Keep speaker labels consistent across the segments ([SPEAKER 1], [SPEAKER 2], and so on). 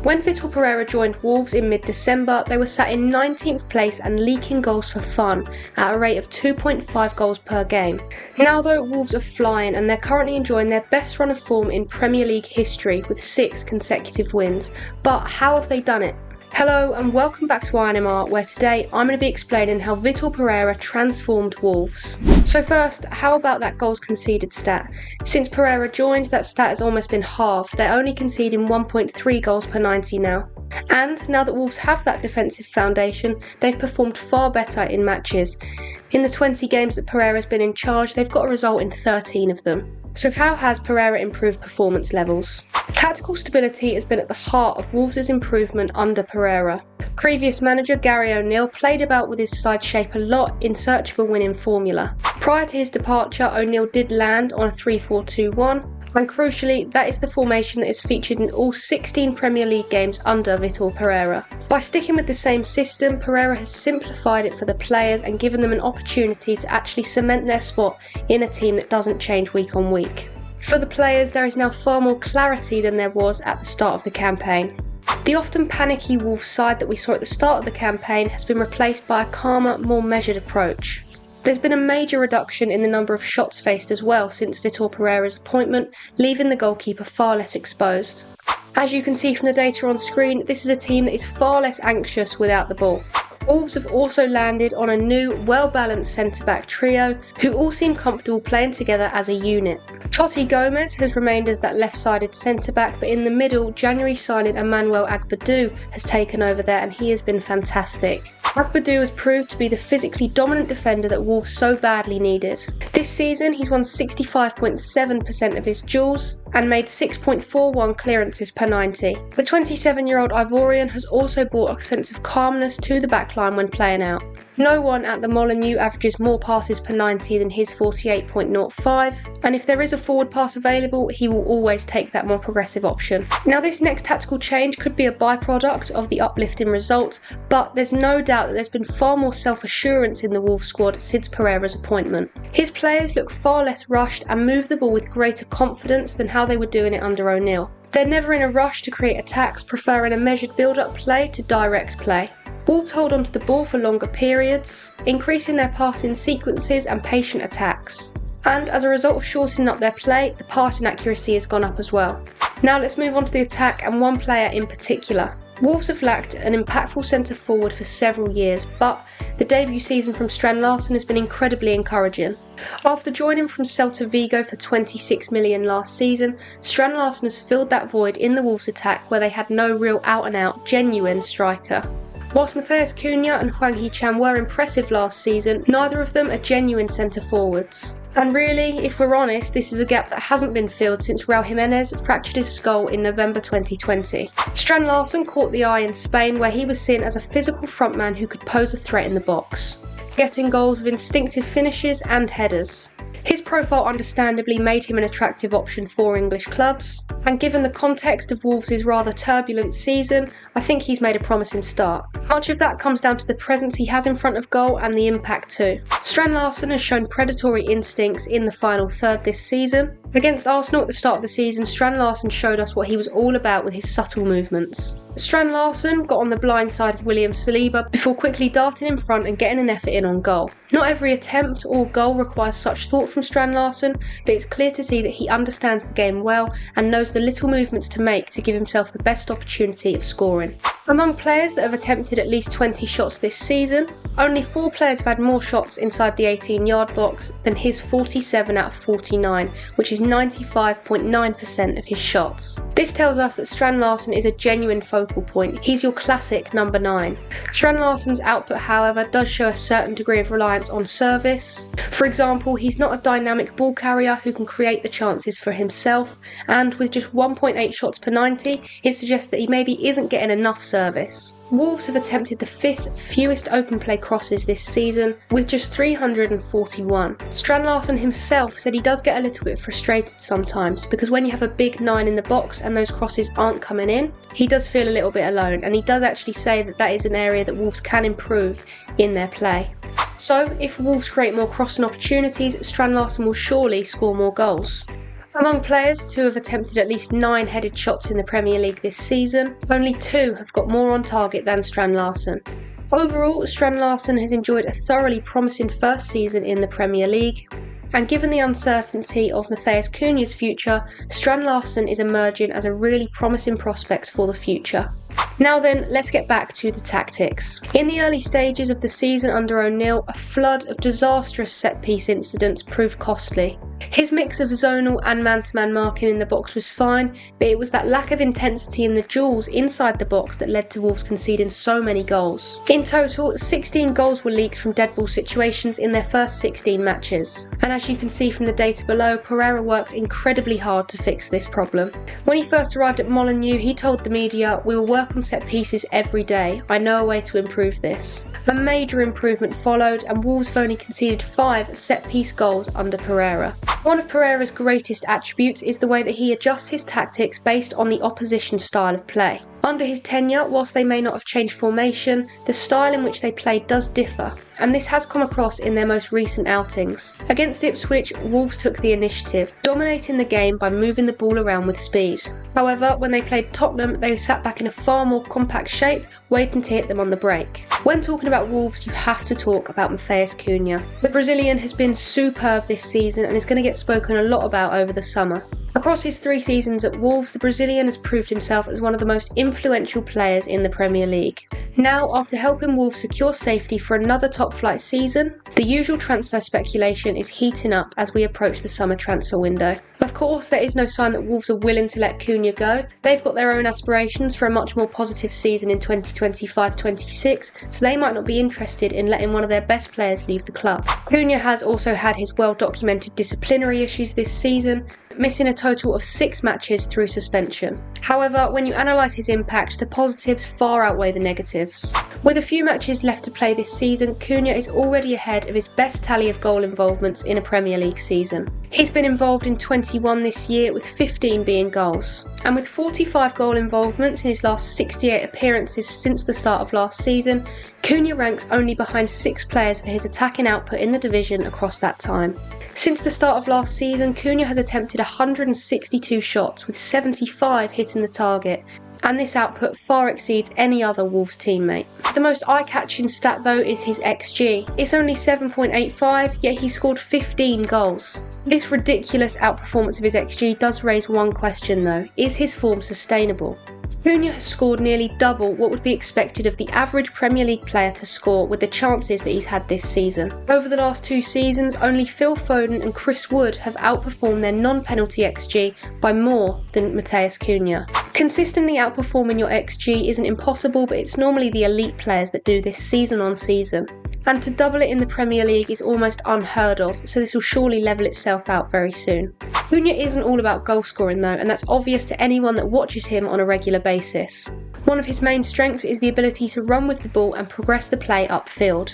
[SPEAKER 1] When Vítor Pereira joined Wolves in mid-December, they were sat in 19th place and leaking goals for fun at a rate of 2.5 goals per game. Now though, Wolves are flying and they're currently enjoying their best run of form in Premier League history with 6 consecutive wins. But how have they done it? Hello and welcome back to INMR, where today I'm going to be explaining how Vítor Pereira transformed Wolves. So first, how about that goals conceded stat? Since Pereira joined, that stat has almost been halved. They're only conceding 1.3 goals per 90 now. And now that Wolves have that defensive foundation, they've performed far better in matches. In the 20 games that Pereira's been in charge, they've got a result in 13 of them. So how has Pereira improved performance levels? Tactical stability has been at the heart of Wolves' improvement under Pereira. Previous manager Gary O'Neill played about with his side shape a lot in search of a winning formula. Prior to his departure, O'Neill did land on a 3-4-2-1, and crucially, that is the formation that is featured in all 16 Premier League games under Vítor Pereira. By sticking with the same system, Pereira has simplified it for the players and given them an opportunity to actually cement their spot in a team that doesn't change week on week. For the players, there is now far more clarity than there was at the start of the campaign. The often panicky Wolves side that we saw at the start of the campaign has been replaced by a calmer, more measured approach. There's been a major reduction in the number of shots faced as well since Vítor Pereira's appointment, leaving the goalkeeper far less exposed. As you can see from the data on screen, this is a team that is far less anxious without the ball. Wolves have also landed on a new, well-balanced centre-back trio who all seem comfortable playing together as a unit. Totti Gomez has remained as that left-sided centre-back, but in the middle, January signing Emmanuel Agbadou has taken over there and he has been fantastic. Agbadou has proved to be the physically dominant defender that Wolves so badly needed. This season, he's won 65.7% of his duels and made 6.41 clearances per 90. The 27-year-old Ivorian has also brought a sense of calmness to the backline when playing out. No one at the Molineux averages more passes per 90 than his 48.05, and if there is a forward pass available, he will always take that more progressive option. Now this next tactical change could be a byproduct of the uplift in results, but there's no doubt that there's been far more self-assurance in the Wolves squad since Pereira's appointment. His players look far less rushed and move the ball with greater confidence than how they were doing it under O'Neill. They're never in a rush to create attacks, preferring a measured build-up play to direct play. Wolves hold on to the ball for longer periods, increasing their passing sequences and patient attacks. And as a result of shortening up their play, the passing accuracy has gone up as well. Now let's move on to the attack and one player in particular. Wolves have lacked an impactful centre forward for several years, but the debut season from Strand Larsen has been incredibly encouraging. After joining from Celta Vigo for 26 million last season, Strand Larsen has filled that void in the Wolves attack where they had no real out-and-out, genuine striker. Whilst Matheus Cunha and Hwang Hee-chan were impressive last season, neither of them are genuine centre forwards. And really, if we're honest, this is a gap that hasn't been filled since Raul Jimenez fractured his skull in November 2020. Strand Larsen caught the eye in Spain where he was seen as a physical frontman who could pose a threat in the box, getting goals with instinctive finishes and headers. His profile understandably made him an attractive option for English clubs, and given the context of Wolves' rather turbulent season, I think he's made a promising start. Much of that comes down to the presence he has in front of goal and the impact too. Strand Larsen has shown predatory instincts in the final third this season. Against Arsenal at the start of the season, Strand Larsen showed us what he was all about with his subtle movements. Strand Larsen got on the blind side of William Saliba before quickly darting in front and getting an effort in on goal. Not every attempt or goal requires such thought from Strand Larsen, but it's clear to see that he understands the game well and knows the little movements to make to give himself the best opportunity of scoring. Among players that have attempted at least 20 shots this season, only 4 players have had more shots inside the 18-yard box than his 47 out of 49, which is 95.9% of his shots. This tells us that Strand Larsen is a genuine focal point. He's your classic number 9. Strand Larsen's output, however, does show a certain degree of reliance on service. For example, he's not a dynamic ball carrier who can create the chances for himself, and with just 1.8 shots per 90, it suggests that he maybe isn't getting enough service. Wolves have attempted the 5th fewest open play crosses this season, with just 341. Strand Larsen himself said he does get a little bit frustrated sometimes, because when you have a big 9 in the box and those crosses aren't coming in, he does feel a little bit alone, and he does actually say that that is an area that Wolves can improve in their play. So, if Wolves create more crossing opportunities, Strand Larsen will surely score more goals. Among players, 2 have attempted at least 9 headed shots in the Premier League this season. Only 2 have got more on target than Strand Larsen. Overall, Strand Larsen has enjoyed a thoroughly promising first season in the Premier League. And given the uncertainty of Matheus Cunha's future, Strand Larsen is emerging as a really promising prospect for the future. Now then, let's get back to the tactics. In the early stages of the season under O'Neill, a flood of disastrous set-piece incidents proved costly. His mix of zonal and man-to-man marking in the box was fine, but it was that lack of intensity in the duels inside the box that led to Wolves conceding so many goals. In total, 16 goals were leaked from dead ball situations in their first 16 matches. And as you can see from the data below, Pereira worked incredibly hard to fix this problem. When he first arrived at Molineux, he told the media, "We will work on set pieces every day. I know a way to improve this." A major improvement followed, and Wolves have only conceded 5 set-piece goals under Pereira. One of Pereira's greatest attributes is the way that he adjusts his tactics based on the opposition's style of play. Under his tenure, whilst they may not have changed formation, the style in which they play does differ, and this has come across in their most recent outings. Against Ipswich, Wolves took the initiative, dominating the game by moving the ball around with speed. However, when they played Tottenham, they sat back in a far more compact shape, waiting to hit them on the break. When talking about Wolves, you have to talk about Matheus Cunha. The Brazilian has been superb this season and is going to get spoken a lot about over the summer. Across his 3 seasons at Wolves, the Brazilian has proved himself as one of the most influential players in the Premier League. Now, after helping Wolves secure safety for another top-flight season, the usual transfer speculation is heating up as we approach the summer transfer window. Of course, there is no sign that Wolves are willing to let Cunha go. They've got their own aspirations for a much more positive season in 2025-26, so they might not be interested in letting one of their best players leave the club. Cunha has also had his well-documented disciplinary issues this season, missing a total of 6 matches through suspension. However, when you analyse his impact, the positives far outweigh the negatives. With a few matches left to play this season, Cunha is already ahead of his best tally of goal involvements in a Premier League season. He's been involved in 21 this year, with 15 being goals. And with 45 goal involvements in his last 68 appearances since the start of last season, Cunha ranks only behind 6 players for his attacking output in the division across that time. Since the start of last season, Cunha has attempted 162 shots, with 75 hitting the target, and this output far exceeds any other Wolves teammate. The most eye-catching stat though is his XG. It's only 7.85, yet he scored 15 goals. This ridiculous outperformance of his XG does raise one question though: is his form sustainable? Cunha has scored nearly double what would be expected of the average Premier League player to score with the chances that he's had this season. Over the last 2 seasons, only Phil Foden and Chris Wood have outperformed their non-penalty XG by more than Matheus Cunha. Consistently outperforming your XG isn't impossible, but it's normally the elite players that do this season on season. And to double it in the Premier League is almost unheard of, so this will surely level itself out very soon. Cunha isn't all about goal scoring though, and that's obvious to anyone that watches him on a regular basis. One of his main strengths is the ability to run with the ball and progress the play upfield.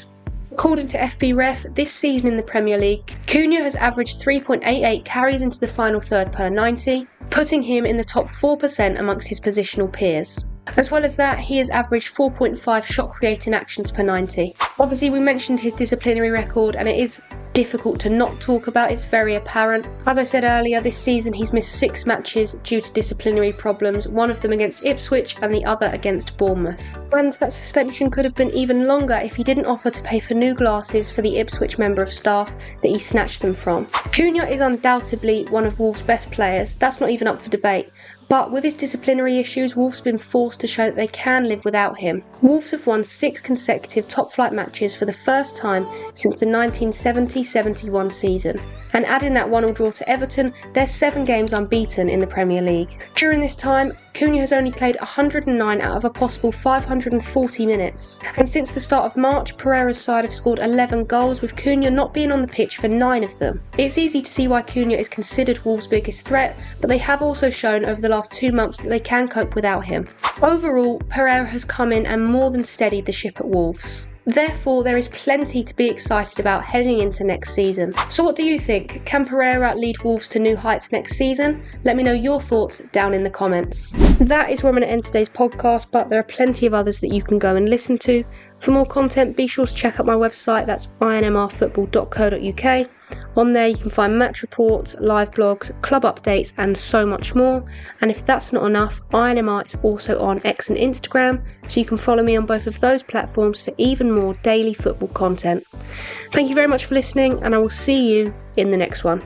[SPEAKER 1] According to FBref, this season in the Premier League, Cunha has averaged 3.88 carries into the final third per 90, putting him in the top 4% amongst his positional peers. As well as that, he has averaged 4.5 shot creating actions per 90. Obviously, we mentioned his disciplinary record, and it is difficult to not talk about. It's very apparent. As I said earlier, this season he's missed 6 matches due to disciplinary problems, one of them against Ipswich and the other against Bournemouth. And that suspension could have been even longer if he didn't offer to pay for new glasses for the Ipswich member of staff that he snatched them from. Cunha is undoubtedly one of Wolves' best players, that's not even up for debate. But with his disciplinary issues, Wolves have been forced to show that they can live without him. Wolves have won 6 consecutive top-flight matches for the first time since the 1970-71 season. And adding that 1-1 draw to Everton, they're 7 games unbeaten in the Premier League. During this time, Cunha has only played 109 out of a possible 540 minutes. And since the start of March, Pereira's side have scored 11 goals, with Cunha not being on the pitch for 9 of them. It's easy to see why Cunha is considered Wolves' biggest threat, but they have also shown over the last 2 months that they can cope without him. Overall, Pereira has come in and more than steadied the ship at Wolves. Therefore, there is plenty to be excited about heading into next season. So what do you think? Can Pereira lead Wolves to new heights next season? Let me know your thoughts down in the comments. That is where I'm going to end today's podcast, but there are plenty of others that you can go and listen to. For more content, be sure to check out my website, that's inmrfootball.co.uk. On there you can find match reports, live blogs, club updates and so much more. And if that's not enough, INMR is also on X and Instagram, so you can follow me on both of those platforms for even more daily football content. Thank you very much for listening, and I will see you in the next one.